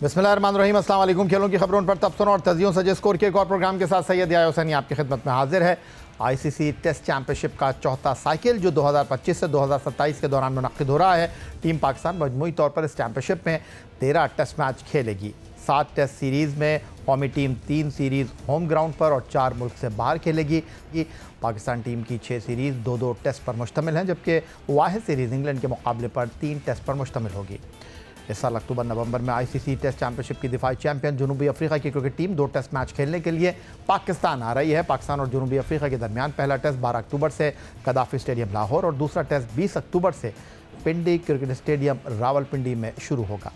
बिस्मिल्लाहिर्रहमानिर्रहीम, अस्सलाम वालेकुम। खेलों की खबरों पर तबसरों और तजियों से स्कोर के एक और प्रोग्राम के साथ सैयद याया हुसैनी आपकी खिदमत में हाजिर है। आईसीसी टेस्ट चैंपियनशिप का चौथा साइकिल जो 2025 से 2027 के दौरान मुनक्किद हो रहा है। टीम पाकिस्तान मजमूई तौर पर इस चैंपियनशिप में 13 टेस्ट मैच खेलेगी। 7 टेस्ट सीरीज़ में कौमी टीम 3 सीरीज़ होम ग्राउंड पर और 4 मुल्क से बाहर खेलेगी। पाकिस्तान टीम की 6 सीरीज़ 2-2 टेस्ट पर मुश्तमिल हैं, जबकि वाहिद सीरीज़ इंग्लैंड के मुकाबले पर 3 टेस्ट पर मुश्तमिल होगी। इस साल अक्टूबर नवंबर में आईसीसी टेस्ट चैंपियनशिप की दिफाई चैंपियन जनूबी अफ्रीका की क्रिकेट टीम 2 टेस्ट मैच खेलने के लिए पाकिस्तान आ रही है। पाकिस्तान और जनूबी अफ्रीका के दरमियान पहला टेस्ट 12 अक्टूबर से कदाफी स्टेडियम लाहौर और दूसरा टेस्ट 20 अक्टूबर से पिंडी क्रिकेट स्टेडियम रावलपिंडी में शुरू होगा।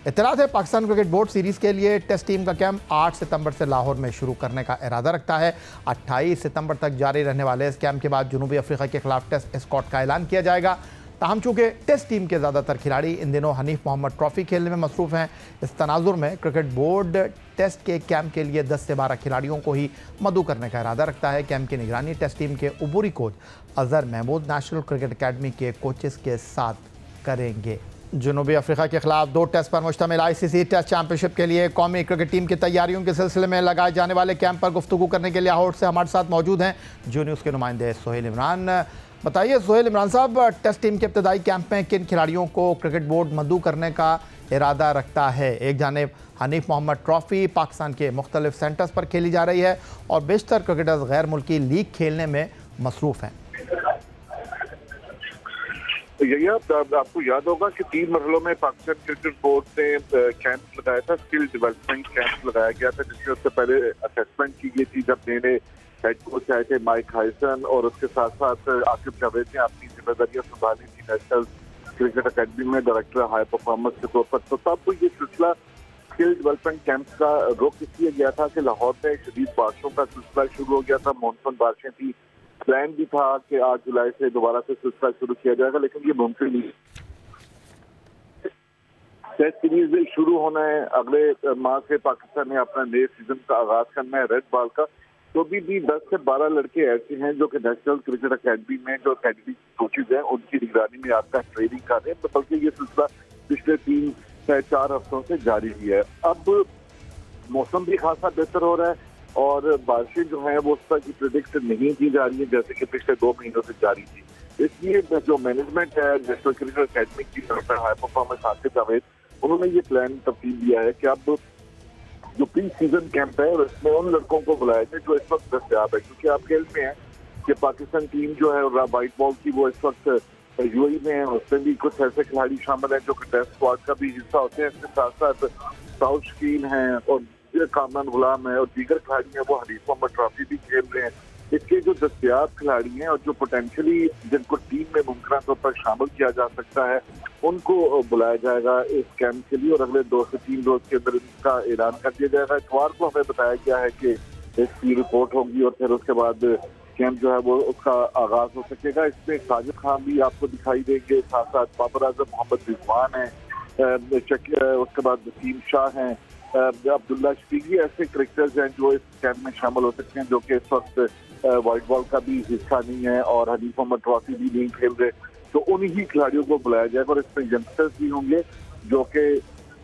इत्तलात है, पाकिस्तान क्रिकेट बोर्ड सीरीज़ के लिए टेस्ट टीम का कैंप 8 सितंबर से लाहौर में शुरू करने का इरादा रखता है। 28 सितंबर तक जारी रहने वाले इस कैंप के बाद जनूबी अफ्रीका के खिलाफ टेस्ट स्क्वाड का ऐलान किया जाएगा। ताहम चूँकि टेस्ट टीम के ज़्यादातर खिलाड़ी इन दिनों हनीफ मोहम्मद ट्रॉफी खेलने में मसरूफ़ हैं, इस तनाजुर में क्रिकेट बोर्ड टेस्ट के कैंप के लिए 10 से 12 खिलाड़ियों को ही मदऊ करने का इरादा रखता है। कैंप की निगरानी टेस्ट टीम के उबूरी coach Azhar Mahmood national cricket academy के कोचेस के साथ करेंगे। जनूबी अफ्रीका के खिलाफ 2 टेस्ट पर मुश्तमिल आईसीसी टेस्ट चैंपियनशिप के लिए कौमी क्रिकेट टीम की तैयारियों के सिलसिले में लगाए जाने वाले कैंप पर गुफ्तगू करने के लिए लाहौर से हमारे साथ मौजूद हैं जो न्यूज़ के नुमाइंदे सोहेल इमरान। बताइए सोहेल इमरान साहब, टेस्ट टीम के इब्तदाई कैंप में किन खिलाड़ियों को क्रिकेट बोर्ड मदऊ करने का इरादा रखता है? एक जानिब हनीफ मोहम्मद ट्रॉफी पाकिस्तान के मुख्तलिफ सेंटर्स पर खेली जा रही है और बेशतर क्रिकेटर्स गैर मुल्की लीग खेलने में मसरूफ़ हैं। यही आपको याद होगा कि 3 मरहलों में पाकिस्तान क्रिकेट बोर्ड ने कैंप लगाया था, स्किल डेवलपमेंट कैंप लगाया गया था, जिसमें उससे पहले असेसमेंट की गई थी जब नए हेड कोच आए थे माइक हाइसन, और उसके साथ साथ आसिफ जावेद ने अपनी जिम्मेदारियां संभाली थी नेशनल क्रिकेट अकेडमी में डायरेक्टर हाई परफॉर्मेंस के तौर पर। तो तब ये सिलसिला स्किल डेवलपमेंट कैंप का रोक इसलिए गया था कि लाहौर में शदीद बारिशों का सिलसिला शुरू हो गया था, मानसून बारिशें थी। प्लान भी था कि 8 जुलाई से दोबारा से सिलसिला शुरू किया जाएगा, लेकिन ये मुमकिन नहीं। टेस्ट सीरीज शुरू होना है अगले माह से, पाकिस्तान ने अपना नए सीजन का आगाज करना है रेड बॉल का। तो भी 10 से 12 लड़के ऐसे हैं जो कि नेशनल क्रिकेट अकेडमी में जो अकेडमी कोचेज हैं उनकी निगरानी में आपका ट्रेनिंग कर रहे हैं। तो बल्कि ये सिलसिला पिछले 3 से 4 हफ्तों से जारी ही है। अब मौसम भी खासा बेहतर हो रहा है और बारिशें जो हैं वो उस पर की प्रिडिक्ट नहीं की जा रही है जैसे कि पिछले 2 महीनों से जारी थी। इसलिए जो मैनेजमेंट है नेशनल क्रिकेट अकेडमी की तरफ से हाई परफॉर्मेंस आसिफ जावेद, उन्होंने ये प्लान तब्दील दिया है कि अब जो प्री सीजन कैंप है उसमें उन लड़कों को बुलाया जाए जो इस वक्त दस्तयाब है, क्योंकि आप खेल में है कि पाकिस्तान टीम जो है व्हाइट बॉल की वो इस वक्त यूएई में है। उसमें भी कुछ ऐसे खिलाड़ी शामिल हैं जो कि टेस्ट स्क्वाड का भी हिस्सा होते हैं। इसके साथ साथ साउथ शकीन है और कामरान गुलाम है और दीगर खिलाड़ी हैं वो हनीफ मोहम्मद ट्रॉफी भी खेल रहे हैं। इसके जो दस्तयाब खिलाड़ी हैं और जो पोटेंशियली जिनको टीम में मुमकिन तौर पर शामिल किया जा सकता है उनको बुलाया जाएगा इस कैंप के लिए और अगले 2 से 3 रोज के अंदर इसका ऐलान कर दिया जाएगा। इतवार को हमें बताया गया है कि इसकी रिपोर्ट होगी और फिर उसके बाद कैंप जो है वो उसका आगाज हो सकेगा। इसमें साजिद खान भी आपको दिखाई देंगे, साथ साथ बाबर आजम मोहम्मद रिजवान है, उसके बाद वसीम शाह हैं, अब्दुल्ला शफीक भी ऐसे क्रिकेटर्स हैं जो इस कैंप में शामिल हो सकते हैं जो कि इस वक्त व्हाइट बॉल का भी हिस्सा नहीं है और हनीफ मोहम्मद ट्रॉफी भी नहीं खेल रहे। तो उन्हीं खिलाड़ियों को बुलाया जाएगा और इसमें यंगस्टर्स भी होंगे जो कि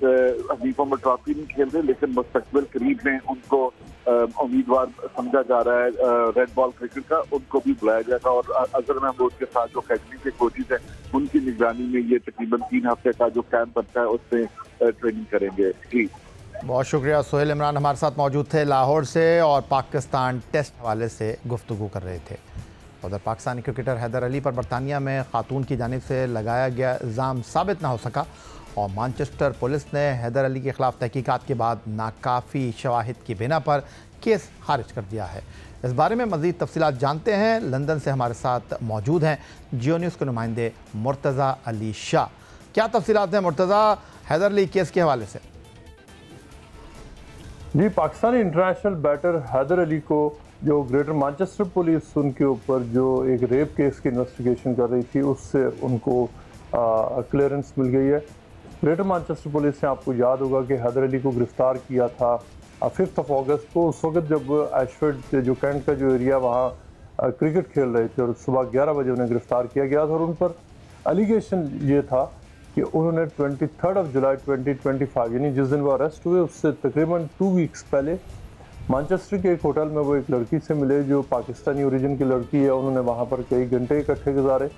हनीफ मोहम्मद ट्रॉफी नहीं खेल रहे लेकिन मुस्तकबिल करीब में उनको उम्मीदवार समझा जा रहा है रेड बॉल क्रिकेट का, उनको भी बुलाया जाएगा। और अजहर महमूद के साथ जो अकेडमी के कोचेज हैं उनकी निगरानी में ये तकरीबन 3 हफ्ते का जो कैंप बनता है उसमें ट्रेनिंग करेंगे। जी बहुत शुक्रिया। सोहेल इमरान हमारे साथ मौजूद थे लाहौर से और पाकिस्तान टेस्ट हवाले से गुफ्तगू कर रहे थे। उधर पाकिस्तानी क्रिकेटर हैदर अली पर बरतानिया में खातून की जानिब से लगाया गया इल्ज़ाम साबित ना हो सका और मानचेस्टर पुलिस ने हैदर अली के खिलाफ तहकीकात के बाद नाकाफ़ी शवाहिद की बिना पर केस खारिज कर दिया है। इस बारे में मज़ीद तफसीलात जानते हैं। लंदन से हमारे साथ मौजूद हैं जियो न्यूज़ के नुमाइंदे मुर्तज़ा अली शाह। क्या तफसीलात हैं मुर्तज़ा हैदर अली केस के हवाले से? जी, पाकिस्तानी इंटरनेशनल बैटर हैदर अली को जो ग्रेटर मैनचेस्टर पुलिस उनके ऊपर जो एक रेप केस की इन्वेस्टिगेशन कर रही थी उससे उनको क्लियरेंस मिल गई है। ग्रेटर मैनचेस्टर पुलिस ने, आपको याद होगा कि हैदर अली को गिरफ़्तार किया था 5 अगस्त को, उस वक्त जब एशफोर्ड जो कैंट का जो एरिया वहाँ क्रिकेट खेल रहे थे और सुबह 11 बजे उन्हें गिरफ़्तार किया गया था और उन पर एलिगेशन ये था कि उन्होंने 23 जुलाई 2025 यानी जिस दिन वो अरेस्ट हुए उससे तकरीबन 2 वीक्स पहले मैनचेस्टर के एक होटल में वो एक लड़की से मिले जो पाकिस्तानी ओरिजिन की लड़की है। उन्होंने वहाँ पर कई घंटे इकट्ठे गुजारे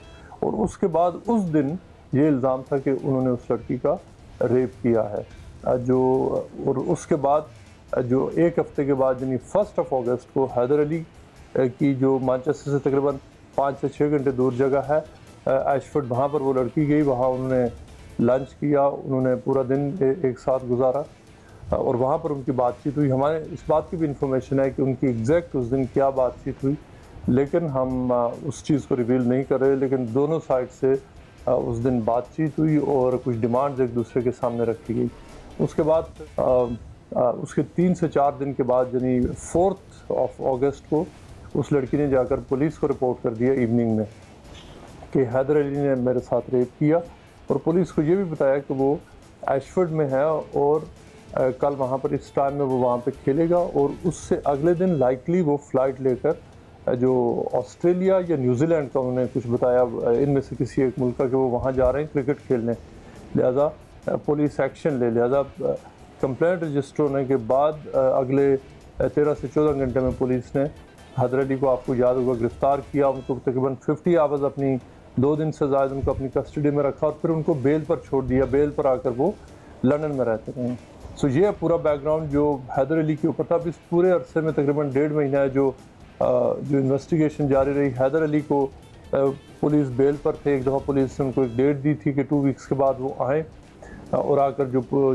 और उसके बाद उस दिन ये इल्ज़ाम था कि उन्होंने उस लड़की का रेप किया है। और उसके बाद जो एक हफ्ते के बाद यानी 1 अगस्त को हैदर अली की जो मैनचेस्टर से तकरीबन 5 से 6 घंटे दूर जगह है एशफोर्ड, वहाँ पर वो लड़की गई, वहाँ उन्होंने लंच किया, उन्होंने पूरा दिन एक साथ गुजारा और वहाँ पर उनकी बातचीत हुई। हमारे इस बात की भी इंफॉर्मेशन है कि उनकी एग्जैक्ट उस दिन क्या बातचीत हुई, लेकिन हम उस चीज़ को रिवील नहीं कर रहे। लेकिन दोनों साइड से उस दिन बातचीत हुई और कुछ डिमांड्स एक दूसरे के सामने रखी गई। उसके बाद उसके 3 से 4 दिन के बाद यानी 4 अगस्त को उस लड़की ने जाकर पुलिस को रिपोर्ट कर दिया इवनिंग में कि हैदर अली ने मेरे साथ रेप किया और पुलिस को ये भी बताया कि वो एशफोर्ड में है और कल वहाँ पर इस टाइम में वो वहाँ पे खेलेगा और उससे अगले दिन लाइकली वो फ़्लाइट लेकर जो ऑस्ट्रेलिया या न्यूजीलैंड का उन्होंने कुछ बताया इनमें से किसी एक मुल्क का कि वो वहाँ जा रहे हैं क्रिकेट खेलने, लिहाजा पुलिस एक्शन ले। लिहाजा कंप्लेंट रजिस्टर होने के बाद अगले 13 से 14 घंटे में पुलिस ने हैदर अली को, आपको याद होगा, गिरफ़्तार किया। उनको तकरीबन 50 आवर्स अपनी 2 दिन से ज़्यादा उनको अपनी कस्टडी में रखा और फिर उनको बेल पर छोड़ दिया। बेल पर आकर वो लंदन में रहते रहे। सो ये पूरा बैकग्राउंड जो हैदर अली के ऊपर था। अब इस पूरे अरसे में तकरीबन 1.5 महीना है जो इन्वेस्टिगेशन जारी रही। हैदर अली को पुलिस बेल पर थे। एक दफ़ा पुलिस ने उनको एक डेट दी थी कि 2 वीक्स के बाद वो आएँ और आकर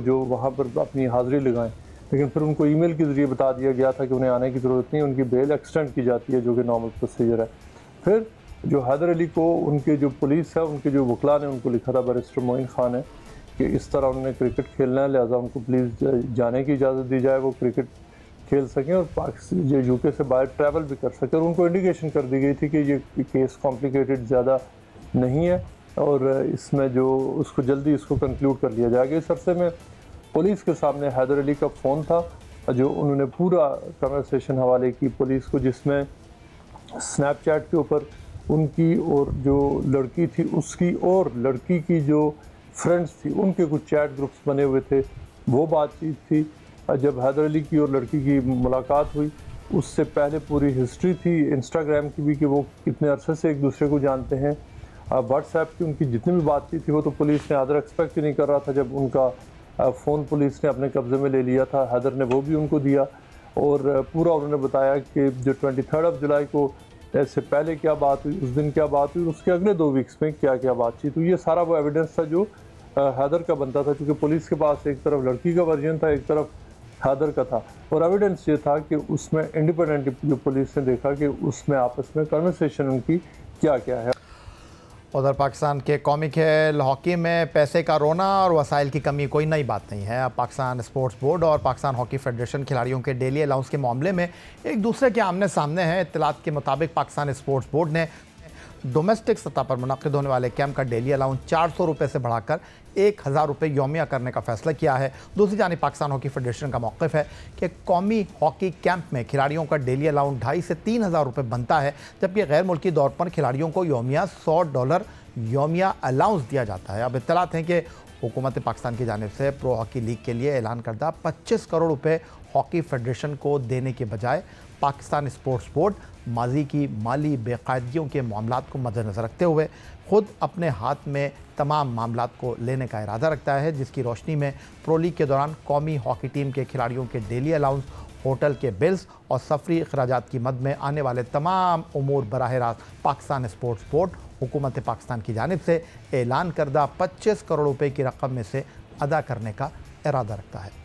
जो वहाँ पर अपनी हाज़िरी लगाएं, लेकिन फिर उनको ईमेल के ज़रिए बता दिया गया था कि उन्हें आने की ज़रूरत नहीं, उनकी बेल एक्सटेंड की जाती है जो कि नॉर्मल प्रोसीजर है। फिर जो हैदर अली को उनके जो पुलिस है, उनके जो वकला ने उनको लिखा था, बैरिस्टर मोइन खान है, कि इस तरह उन्होंने क्रिकेट खेलना है, लिहाजा उनको प्लीज़ जाने की इजाज़त दी जाए, वो क्रिकेट खेल सकें और पाकिस्तान यूके से बाहर ट्रैवल भी कर सकें। और उनको इंडिकेशन कर दी गई थी कि ये केस कॉम्प्लिकेटेड ज़्यादा नहीं है और इसमें जो उसको जल्दी इसको कंक्लूड कर लिया जाएगा। इस अरसे में पुलिस के सामने हैदर अली का फ़ोन था जो उन्होंने पूरा कन्वर्सेशन हवाले की पुलिस को, जिसमें स्नैपचैट के ऊपर उनकी और जो लड़की थी उसकी और लड़की की जो फ्रेंड्स थी उनके कुछ चैट ग्रुप्स बने हुए थे, वो बातचीत थी। जब हैदर अली की और लड़की की मुलाकात हुई उससे पहले पूरी हिस्ट्री थी इंस्टाग्राम की भी कि वो कितने अरसे से एक दूसरे को जानते हैं। व्हाट्सएप की उनकी जितनी भी बातचीत थी वो तो पुलिस ने हैदर एक्सपेक्ट ही नहीं कर रहा था। जब उनका फ़ोन पुलिस ने अपने कब्ज़े में ले लिया था, हैदर ने वो भी उनको दिया और पूरा उन्होंने बताया कि जो 23 जुलाई को इससे पहले क्या बात हुई, उस दिन क्या बात हुई, उसके अगले 2 वीक्स में क्या क्या बातचीत हुई। ये सारा वो एविडेंस था जो हैदर का बनता था, क्योंकि पुलिस के पास एक तरफ लड़की का वर्जन था, एक तरफ हैदर का था और एविडेंस ये था कि उसमें इंडिपेंडेंट जो पुलिस ने देखा कि उसमें आपस में कन्वर्सेशन उनकी क्या क्या है। उधर पाकिस्तान के कौमी खेल हॉकी में पैसे का रोना और वसाइल की कमी कोई नई बात नहीं है। अब पाकिस्तान स्पोर्ट्स बोर्ड और पाकिस्तान हॉकी फेडरेशन खिलाड़ियों के डेली अलाउंस के मामले में एक दूसरे के आमने सामने हैं। इत्तलात के मुताबिक पाकिस्तान स्पोर्ट्स बोर्ड ने डोमेस्टिक सतह पर मुनक़िद होने वाले कैंप का डेली अलाउंस 400 रुपये से बढ़ाकर 1000 रुपये यौमिया करने का फैसला किया है। दूसरी जानिब पाकिस्तान हॉकी फेडरेशन का मौक़िफ़ है कि कौमी हॉकी कैंप में खिलाड़ियों का डेली अलाउंस 2,500 से 3,000 रुपये बनता है, जबकि गैर मुल्की दौर पर खिलाड़ियों को यौमिया $100 यौमिया अलाउंस दिया जाता है। अब इत्तलात हैं कि हुकूमत पाकिस्तान की जानिब से प्रो हॉकी लीग के लिए ऐलान करदा 25 करोड़ रुपये हॉकी फेडरेशन को देने के बजाय पाकिस्तान स्पोर्ट्स बोर्ड माजी की माली बेकायदगियों के मामलात को मद्देनज़र रखते हुए खुद अपने हाथ में तमाम मामलात को लेने का इरादा रखता है, जिसकी रोशनी में प्रो लीग के दौरान कौमी हॉकी टीम के खिलाड़ियों के डेली अलाउंस, होटल के बिल्स और सफरी अखराजात की मद में आने वाले तमाम उमूर बराह रास्त पाकिस्तान स्पोर्ट्स बोर्ड हुकूमत पाकिस्तान की जानिब से ऐलान करदा 25 करोड़ रुपए की रकम में से अदा करने का इरादा रखता है।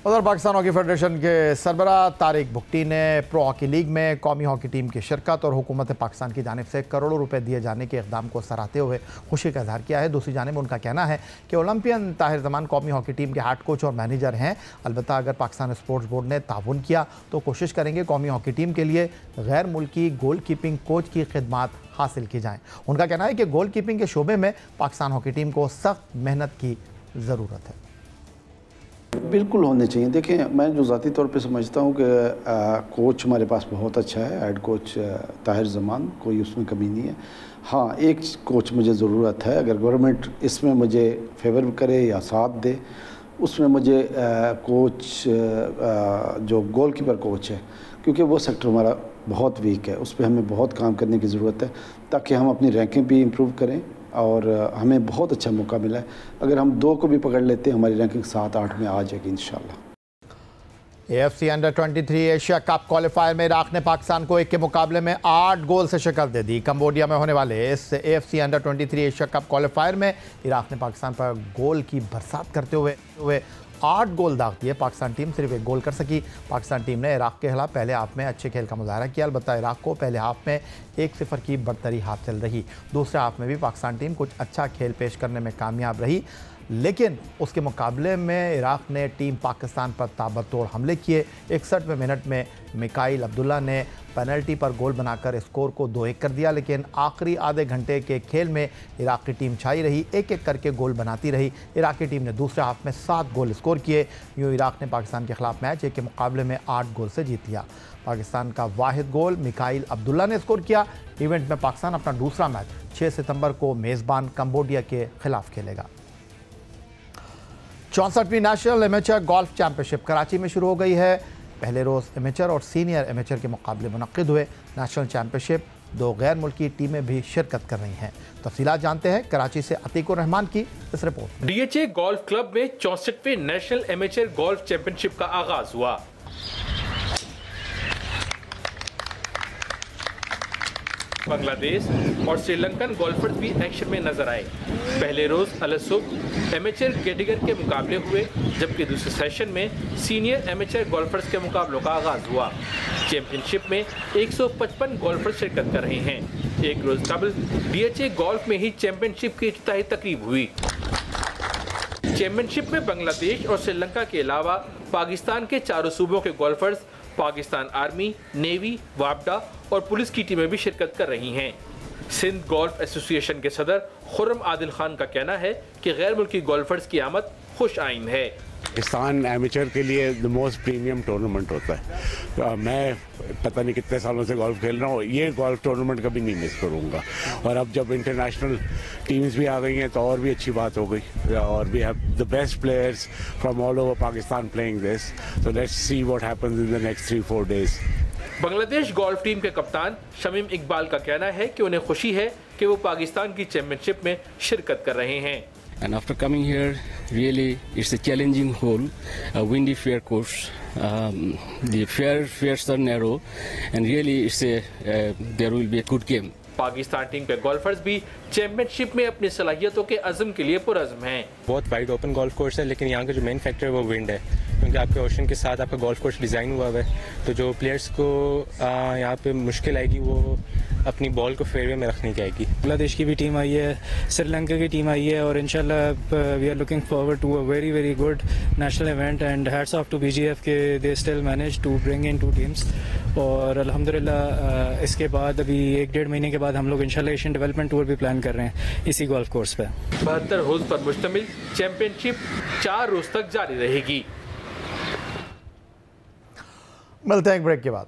उधर पाकिस्तान हॉकी फेडरेशन के सरबरा तारिक भुट्टी ने प्रो हॉकी लीग में कौमी हॉकी टीम की शिरकत और हुकूमत पाकिस्तान की जानिब से करोड़ों रुपए दिए जाने के इक़दाम को सराहते हुए खुशी का इजहार किया है। दूसरी जानिब उनका कहना है कि ओलंपियन ताहिर जमान कौमी हॉकी टीम के हेड कोच और मैनेजर हैं। अलबत्ता अगर पाकिस्तान स्पोर्ट्स बोर्ड ने ताउन किया तो कोशिश करेंगे कौमी हॉकी टीम के लिए गैर मुल्की गोल कीपिंग कोच की खिदमात हासिल की जाएँ। उनका कहना है कि गोल कीपिंग के शोबे में पाकिस्तान हॉकी टीम को सख्त मेहनत की ज़रूरत है। बिल्कुल होने चाहिए। देखें, मैं जो ज़ाती तौर पे समझता हूँ कि कोच हमारे पास बहुत अच्छा है, हेड कोच ताहिर ज़मान, कोई उसमें कमी नहीं है। हाँ, एक कोच मुझे ज़रूरत है, अगर गवर्नमेंट इसमें मुझे फेवर करे या साथ दे, उसमें मुझे कोच जो गोलकीपर कोच है, क्योंकि वो सेक्टर हमारा बहुत वीक है, उस पर हमें बहुत काम करने की ज़रूरत है ताकि हम अपनी रैंकिंग भी इम्प्रूव करें। और हमें बहुत अच्छा मौका मिला है, अगर हम 2 को भी पकड़ लेते हैं हमारी रैंकिंग 7-8 में आ जाएगी इंशाल्लाह। AFC अंडर-23 एशिया कप क्वालिफायर में इराक ने पाकिस्तान को 1 के मुकाबले में 8 गोल से शिकस्त दे दी। कंबोडिया में होने वाले इस AFC अंडर-23 एशिया कप क्वालिफायर में इराक ने पाकिस्तान पर गोल की बरसात करते हुए 8 गोल दाग दिए। पाकिस्तान टीम सिर्फ 1 गोल कर सकी। पाकिस्तान टीम ने इराक के खिलाफ पहले हाफ में अच्छे खेल का मुजाहरा किया, अलबत्ता इराक को पहले हाफ में 1-0 की बढ़तरी हासिल रही। दूसरे हाफ में भी पाकिस्तान टीम कुछ अच्छा खेल पेश करने में कामयाब रही, लेकिन उसके मुकाबले में इराक ने टीम पाकिस्तान पर ताबड़तोड़ हमले किए। 61वें मिनट में मिकाइल अब्दुल्ला ने पेनल्टी पर गोल बनाकर स्कोर को 2-1 कर दिया, लेकिन आखिरी आधे घंटे के खेल में इराक की टीम छाई रही, एक-एक करके गोल बनाती रही। इराक की टीम ने दूसरे हाफ में 7 गोल स्कोर किए। यूँ इराक ने पाकिस्तान के खिलाफ मैच 1 के मुकाबले में 8 गोल से जीत लिया। पाकिस्तान का वाहिद गोल मिकाइल अब्दुल्ला ने स्कोर किया। इवेंट में पाकिस्तान अपना दूसरा मैच 6 सितंबर को मेज़बान कंबोडिया के खिलाफ खेलेगा। 64वीं national amateur golf championship Karachi में शुरू हो गई है। पहले रोज़ एमेचर और सीनियर एमेचर के मुकाबले मुनक्किद हुए। नेशनल चैंपियनशिप 2 गैर मुल्की टीमें भी शिरकत कर रही हैं। तफसीलात जानते हैं कराची से अतीकुर रहमान की इस रिपोर्ट। DHA गोल्फ क्लब में 64वें नेशनल एमेचर गोल्फ चैंपियनशिप का आगाज हुआ। बांग्लादेश और श्रीलंकन गोल्फर्स भी एक्शन में नजर आए। पहले रोज अलसुब एमेचर कैटेगरी के मुकाबले हुए, जबकि दूसरे सेशन में सीनियर एमेचर गोल्फर्स के मुकाबलों का आगाज हुआ। चैंपियनशिप में 155 गोल्फर्स शिरकत कर रहे हैं। एक रोज कबल DHA गोल्फ में ही चैंपियनशिप की इफ्तिताही तकरीब हुई। चैंपियनशिप में बांग्लादेश और श्रीलंका के अलावा पाकिस्तान के चारों सूबों के गोल्फर्स, पाकिस्तान आर्मी, नेवी, वापडा और पुलिस की टीमें भी शिरकत कर रही हैं। सिंध गोल्फ एसोसिएशन के सदर खुर्रम आदिल खान का कहना है कि गैर मुल्की गोल्फर्स की आमद खुश आइंद है। पाकिस्तान एमेचर के लिए द मोस्ट प्रीमियम टूर्नामेंट होता है। मैं पता नहीं कितने सालों से गोल्फ खेल रहा हूँ, ये गोल्फ टूर्नामेंट कभी नहीं मिस करूँगा। और अब जब इंटरनेशनल टीम्स भी आ गई हैं तो और भी अच्छी बात हो गई। और we have the best players from all over Pakistan playing this, so let's see what happens in the next 3-4 days. Bangladesh golf team के कप्तान शमीम इकबाल का कहना है कि उन्हें खुशी है कि वो पाकिस्तान की चैंपियनशिप में शिरकत कर रहे हैं। And after coming here, really it's a challenging hole, a windy fair course. The fairs are narrow, and really there will be a good game. Pakistan team के गोल्फर्स भी चैंपियनशिप में अपनी सलाहियतों के अज़्म के लिए पुरअज़्म हैं। बहुत वाइड ओपन गोल्फ कोर्स है, लेकिन यहाँ का जो मेन फैक्टर है वो विंड है, क्योंकि आपके ओशन के साथ आपका गोल्फ कोर्स डिज़ाइन हुआ है। तो जो प्लेयर्स को यहाँ पे मुश्किल आएगी वो अपनी बॉल को फेयरवे में रखने की आएगी। बांग्लादेश की भी टीम आई है, श्रीलंका की टीम आई है, और इंशाल्लाह we are looking forward to a very very good national event and hats off to BGF के they still manage to bring in 2 teams. और अल्हम्दुलिल्लाह इसके बाद अभी 1-1.5 महीने के बाद हम लोग इंशाल्लाह एशियन डेवलपमेंट टूर भी प्लान कर रहे हैं इसी गोल्फ कोर्स पे। 72 होल्स पर मुश्तमिल चैंपियनशिप 4 रोज तक जारी रहेगी। मिलते हैं एक ब्रेक के बाद।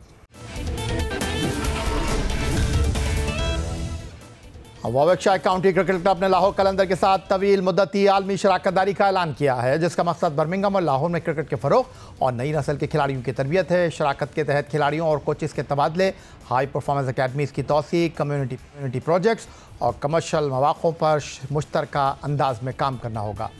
वॉविकशायर काउंटी क्रिकेट क्लब ने लाहौर कलंदर के साथ तवील मुद्दती आलमी शराकतदारी का ऐलान किया है, जिसका मकसद बर्मिंघम और लाहौर में क्रिकेट के फ़रोग़ और नई नस्ल के खिलाड़ियों की तरबियत है। शराकत के तहत खिलाड़ियों और कोचेस के तबादले, हाई परफॉर्मेंस अकेडमीज़ की तोसी, कम्युनिटी प्रोजेक्ट्स और कमर्शल मौक़ों पर मुश्तरका अंदाज में काम करना होगा।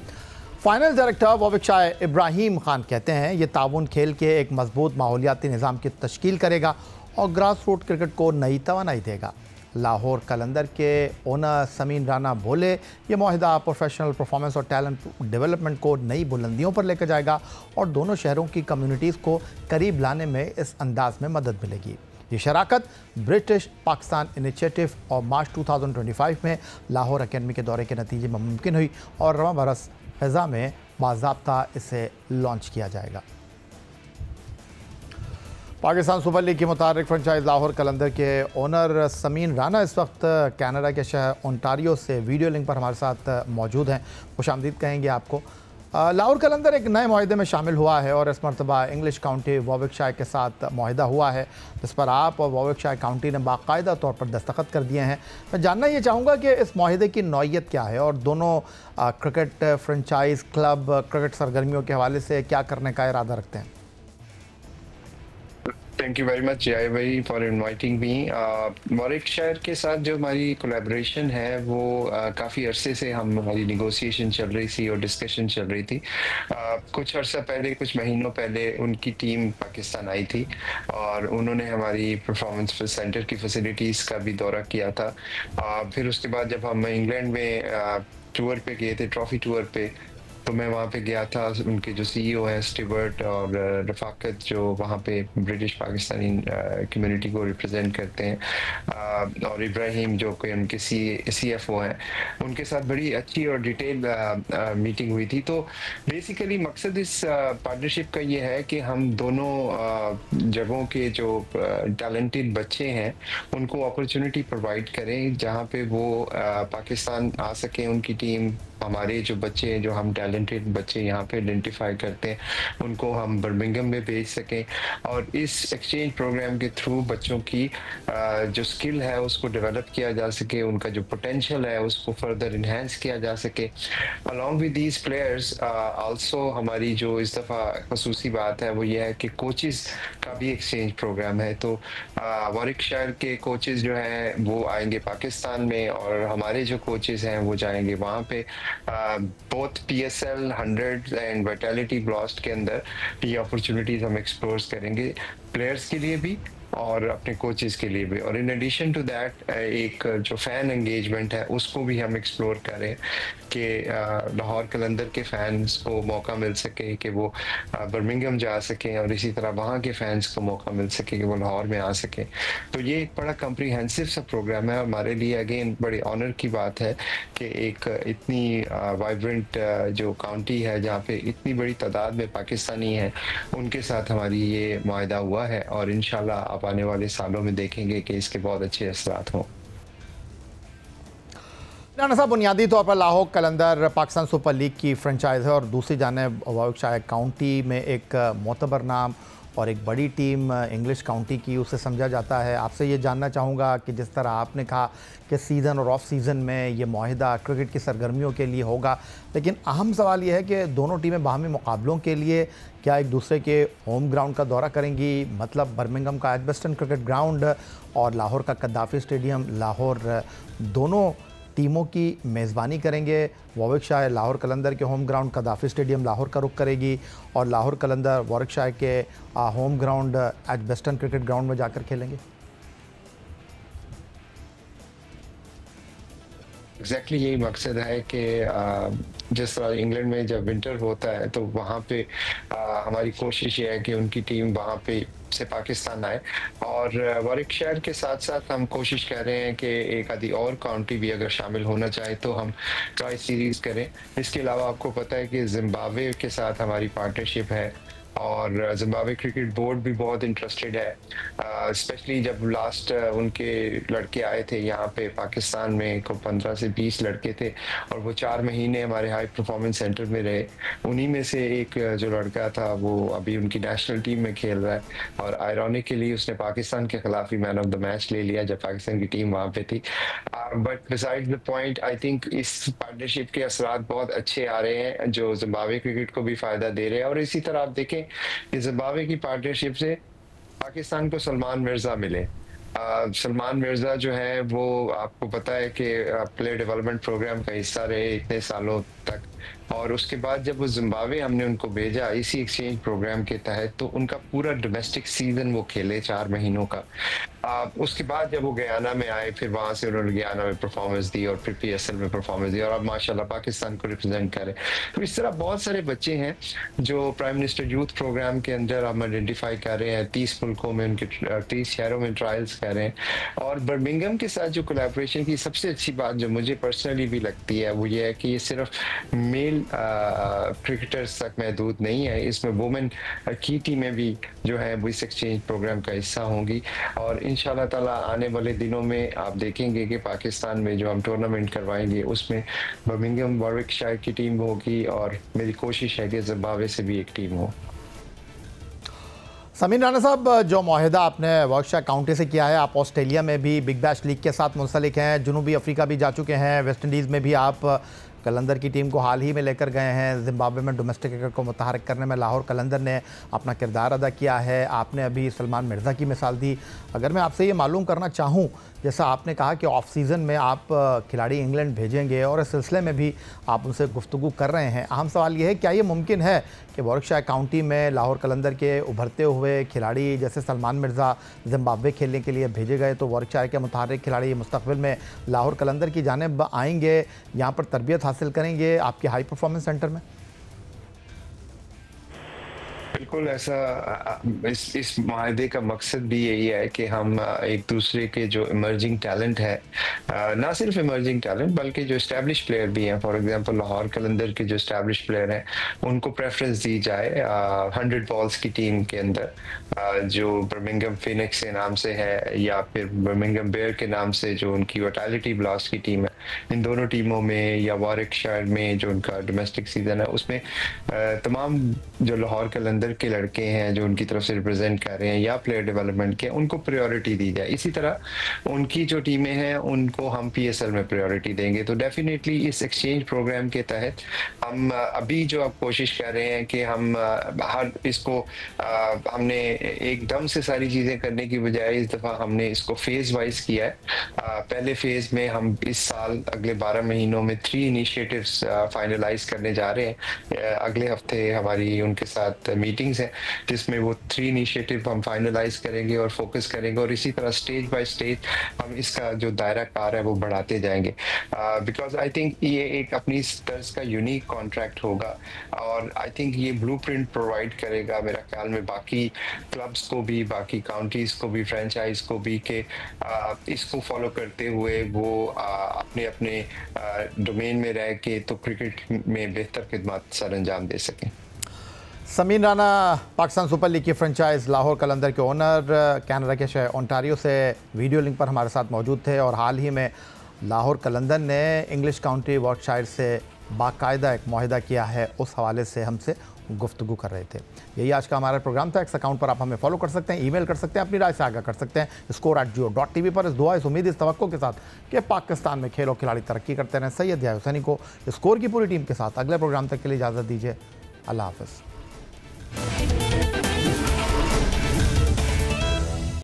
फाइनेंस डायरेक्टर वॉविकशायर इब्राहिम खान कहते हैं ये ताउन खेल के एक मजबूत माहौलियाती निज़ाम की तश्कील करेगा और ग्रास रूट क्रिकेट को नई तवानाई देगा। लाहौर कलंदर के ओनर समीन राना बोले ये माहिदा प्रोफेशनल परफॉर्मेंस और टैलेंट डेवलपमेंट को नई बुलंदियों पर लेकर जाएगा और दोनों शहरों की कम्युनिटीज़ को करीब लाने में इस अंदाज में मदद मिलेगी। ये शराकत ब्रिटिश पाकिस्तान इनिशिएटिव और मार्च 2025 में लाहौर अकेडमी के दौरे के नतीजे में मुमकिन हुई और रवां बरस फ़ज़ा में बाज़ाब्ता इसे लॉन्च किया जाएगा। पाकिस्तान सुपर लीग की मुतारिक फ्रेंचाइज लाहौर कलंदर के ओनर समीन राना इस वक्त कनाडा के शहर ओंटारियो से वीडियो लिंक पर हमारे साथ मौजूद हैं। खुशामदीद कहेंगे आपको। लाहौर कलंदर एक नए माहदे में शामिल हुआ है और इस मरतबा इंग्लिश काउंटी वॉविकशायर के साथ माहदा हुआ है, जिस पर आप और वॉविकशायर काउंटी ने बाकायदा तौर पर दस्तखत कर दिए हैं। मैं जानना ये चाहूँगा कि इस माहदे की नौइयत क्या है और दोनों क्रिकेट फ्रेंचाइज क्लब क्रिकेट सरगर्मियों के हवाले से क्या करने का इरादा रखते हैं। थैंक यू वेरी मच जय भाई फॉर इनवाइटिंग मी। वॉविकशायर के साथ जो हमारी कोलैबोरेशन है वो काफ़ी अरसे से हमारी निगोशिएशन चल रही थी और डिस्कशन चल रही थी। कुछ अर्सा पहले, कुछ महीनों पहले उनकी टीम पाकिस्तान आई थी और उन्होंने हमारी परफॉर्मेंस सेंटर की फैसिलिटीज़ का भी दौरा किया था। फिर उसके बाद जब हम इंग्लैंड में टूर पे गए थे, ट्रॉफी टूर पे, तो मैं वहाँ पे गया था। उनके जो सीईओ हैं स्टीवर्ट और रफाकत, जो वहाँ पे ब्रिटिश पाकिस्तानी कम्युनिटी को रिप्रेजेंट करते हैं, और इब्राहिम जो कि उनके सीएफओ हैं, उनके साथ बड़ी अच्छी और डिटेल मीटिंग हुई थी। तो बेसिकली मकसद इस पार्टनरशिप का ये है कि हम दोनों जगहों के जो टैलेंटेड बच्चे हैं उनको अपॉर्चुनिटी प्रोवाइड करें, जहाँ पे वो पाकिस्तान आ सकें। उनकी टीम, हमारे जो बच्चे हैं, जो हम टैलेंटेड बच्चे यहाँ पे आइडेंटिफाई करते हैं, उनको हम बर्मिंघम में भेज सकें और इस एक्सचेंज प्रोग्राम के थ्रू बच्चों की जो स्किल है उसको डेवलप किया जा सके, उनका जो पोटेंशियल है उसको फर्दर इन्हेंस किया जा सके। Along with these players also हमारी जो इस दफ़ा खसूसी बात है वो ये है कि कोचेस का भी एक्सचेंज प्रोग्राम है। तो वॉविकशायर के कोचेस जो हैं वो आएंगे पाकिस्तान में और हमारे जो कोचेस हैं वो जाएंगे वहाँ पे। Both PSL 100 and vitality blast के अंदर ये अपॉर्चुनिटीज हम एक्सप्लोर करेंगे, प्लेयर्स के लिए भी और अपने कोचेस के लिए भी। और इन एडिशन टू दैट एक जो फैन एंगेजमेंट है उसको भी हम एक्सप्लोर करें कि लाहौर कलंदर के फैंस को मौका मिल सके कि वो बर्मिंघम जा सकें और इसी तरह वहाँ के फैंस को मौका मिल सके कि वो लाहौर में आ सकें। तो ये एक बड़ा कम्प्रीहेंसिव सा प्रोग्राम है। हमारे लिए अगेन बड़ी ऑनर की बात है कि एक इतनी वाइब्रेंट जो काउंटी है जहाँ पे इतनी बड़ी तादाद में पाकिस्तानी हैं, उनके साथ हमारी ये माहदा हुआ है और इंशाल्लाह आप आने वाले सालों में देखेंगे कि इसके बहुत अच्छे असरात हों। राना साहब, बुनियादी तौर पर लाहौर कलंदर पाकिस्तान सुपर लीग की फ्रेंचाइज है और दूसरी जानिब वॉविकशायर काउंटी में एक मोतबर नाम और एक बड़ी टीम इंग्लिश काउंटी की उसे समझा जाता है। आपसे ये जानना चाहूँगा कि जिस तरह आपने कहा कि सीज़न और ऑफ सीज़न में ये माहिदा क्रिकेट की सरगर्मियों के लिए होगा, लेकिन अहम सवाल ये है कि दोनों टीमें बाहमी मुकाबलों के लिए क्या एक दूसरे के होम ग्राउंड का दौरा करेंगी? मतलब बर्मिंघम का एजबेस्टन क्रिकेट ग्राउंड और लाहौर का कद्दाफी स्टेडियम, लाहौर दोनों टीमों की मेज़बानी करेंगे। वॉविकशायर लाहौर कलंदर के होम ग्राउंड कद्दाफी स्टेडियम लाहौर का रुख करेगी और लाहौर कलंदर वॉविकशायर के home ground Edgbaston cricket ground में जाकर खेलेंगे। एग्जैक्टली यही मकसद है कि जिस तरह इंग्लैंड में जब विंटर होता है तो वहाँ पे हमारी कोशिश ये है कि उनकी टीम वहाँ पे से पाकिस्तान आए और वॉविकशायर के साथ साथ हम कोशिश कर रहे हैं कि एक आधी और काउंटी भी अगर शामिल होना चाहे तो हम ट्राई सीरीज करें। इसके अलावा आपको पता है कि जिम्बाब्वे के साथ हमारी पार्टनरशिप है और जिम्बाब्वे क्रिकेट बोर्ड भी बहुत इंटरेस्टेड है, स्पेशली जब लास्ट उनके लड़के आए थे यहाँ पे पाकिस्तान में, को 15 से 20 लड़के थे और वो 4 महीने हमारे हाई परफॉर्मेंस सेंटर में रहे। उन्हीं में से एक जो लड़का था वो अभी उनकी नेशनल टीम में खेल रहा है और आयरॉनिकली उसने पाकिस्तान के खिलाफ ही मैन ऑफ द मैच ले लिया जब पाकिस्तान की टीम वहाँ पे थी। But beside the point, I think इस पार्टनरशिप के असरात बहुत अच्छे आ रहे हैं जो जिम्बाब्वे क्रिकेट को भी फायदा दे रहे हैं। और इसी तरह आप देखें कि जिम्बाब्वे की पार्टनरशिप से पाकिस्तान को सलमान मिर्जा मिले। सलमान मिर्जा जो है वो आपको पता है कि प्लेयर डेवलपमेंट प्रोग्राम का हिस्सा रहे इतने सालों तक और उसके बाद जब वो जिम्बाब्वे हमने उनको भेजा इसी एक्सचेंज प्रोग्राम के तहत तो उनका पूरा डोमेस्टिक सीजन वो खेले 4 महीनों का। उसके बाद जब वो गयाना में आए फिर वहाँ से उन्होंने गयाना में परफॉर्मेंस दी और फिर PSL में परफॉर्मेंस दी और अब माशाल्लाह पाकिस्तान को रिप्रेजेंट करें। तो इस तरह बहुत सारे बच्चे हैं जो प्राइम मिनिस्टर यूथ प्रोग्राम के अंदर हम आइडेंटिफाई कर रहे हैं, 30 मुल्कों में उनके 30 शहरों में ट्रायल्स कर रहे हैं। और बर्मिंघम के साथ जो कोलैबोरेशन की सबसे अच्छी बात जो मुझे पर्सनली भी लगती है वो ये है कि ये सिर्फ मेल क्रिकेटर्स तक महदूद नहीं है, इसमें वुमेन की टीमें भी जो है वो इस एक्सचेंज प्रोग्राम का हिस्सा होंगी और इंशाल्लाह ताला आने वाले दिनों में आप देखेंगे कि पाकिस्तान में जो हम टूर्नामेंट करवाएंगे उसमें बर्मिंघम वॉरिकशायर की टीम होगी और मेरी कोशिश है कि जिम्बाब्वे से भी एक टीम हो। समीर राणा साहब, जो मुआहदा आपने वॉरिकशायर काउंटी से किया है, आप ऑस्ट्रेलिया में भी बिग बैश लीग के साथ मुंसलिक हैं, जुनूबी अफ्रीका भी जा चुके हैं, वेस्ट इंडीज़ में भी आप कलंदर की टीम को हाल ही में लेकर गए हैं, जिम्बाब्वे में डोमेस्टिक क्रिकेट को मुतहर्रिक करने में लाहौर कलंदर ने अपना किरदार अदा किया है। आपने अभी सलमान मिर्ज़ा की मिसाल दी। अगर मैं आपसे ये मालूम करना चाहूँ, जैसा आपने कहा कि ऑफ सीज़न में आप खिलाड़ी इंग्लैंड भेजेंगे और इस सिलसिले में भी आप उनसे गुफ्तगू कर रहे हैं, अहम सवाल ये है क्या ये मुमकिन है कि वॉरिकशायर काउंटी में लाहौर कलंदर के उभरते हुए खिलाड़ी जैसे सलमान मिर्ज़ा जिम्बाब्वे खेलने के लिए भेजे गए तो वॉरिकशायर के मुतहर्रिक खिलाड़ी मुस्तक़बिल में लाहौर कलंदर की जानिब आएंगे, यहाँ पर तरबियत हासिल करेंगे आपके हाई परफॉर्मेंस सेंटर में? बिल्कुल ऐसा, इस माहदे का मकसद भी यही है कि हम एक दूसरे के जो इमर्जिंग टैलेंट है, ना सिर्फ इमर्जिंग टैलेंट बल्कि जो इस्टेब्लिश प्लेयर भी हैं, फॉर एग्जांपल लाहौर कलंदर के जो इस्टेब्लिश प्लेयर हैं उनको प्रेफरेंस दी जाए 100 बॉल्स की टीम के अंदर, जो बर्मिंघम फिनिक्स के नाम से है या फिर बर्मिंघम बेयर के नाम से जो उनकी वैटालिटी ब्लास्ट की टीम है, इन दोनों टीमों में या वॉरिकशायर में जो उनका डोमेस्टिक सीजन है उसमें तमाम जो लाहौर कलंदर के लड़के हैं जो उनकी तरफ से रिप्रेजेंट कर रहे हैं या प्लेयर डेवलपमेंट के, उनको प्रायोरिटी दी जाए। इसी तरह उनकी जो टीमें हैं उनको हम PSL में प्रायोरिटी देंगे। तो डेफिनेटली इस एक्सचेंज प्रोग्राम के तहत हम अभी जो अब कोशिश कर रहे हैं कि हम हर इसको हमने एकदम से सारी चीज़ें करने की बजाय इस दफ़ा हमने इसको फेज़ वाइज किया है। पहले फेज़ में हम इस साल अगले 12 महीनों में 3 इनिशिएटिव्स फाइनलाइज करने जा रहे हैं। अगले हफ्ते हमारी उनके साथ मीटिंग्स हैं जिसमें वो 3 इनिशिएटिव हम फाइनलाइज करेंगे और फोकस करेंगे और इसी तरह स्टेज बाय स्टेज हम इसका जो दायरा कार है वो बढ़ाते जाएंगे। बिकॉज आई थिंक ये एक अपनी तर्ज का यूनिक कॉन्ट्रैक्ट होगा और आई थिंक ये ब्लूप्रिंट प्रोवाइड करेगा मेरा ख्याल में बाकी क्लब्स को भी, बाकी काउंटीज को भी, फ्रेंचाइज को भी, कि इसको फॉलो करते हुए वो अपने अपने डोमेन में रह के तो क्रिकेट में बेहतर खिदमत सर अंजाम दे सकें। समीर राणा, पाकिस्तान सुपर लीग की फ्रेंचाइज लाहौर कलंदर के ओनर, कनाडा के शहर ओंटारियो से वीडियो लिंक पर हमारे साथ मौजूद थे और हाल ही में लाहौर कलंदर ने इंग्लिश काउंटी वॉरिकशायर से बाकायदा एक मुआहदा किया है, उस हवाले से हमसे गुफ्तगू कर रहे थे। यही आज का हमारा प्रोग्राम था। इस अकाउंट पर आप हमें फॉलो कर सकते हैं, ईमेल कर सकते हैं, अपनी राय से आगाह कर सकते हैं score@geo.tv पर। इस दुआ, इस उम्मीद, इस तवक्को के साथ कि पाकिस्तान में खेल और खिलाड़ी तरक्की करते रहें। सैयद याहिया हुसैनी को स्कोर की पूरी टीम के साथ अगले प्रोग्राम तक के लिए इजाज़त दीजिए। अल्लाह हाफ़िज़।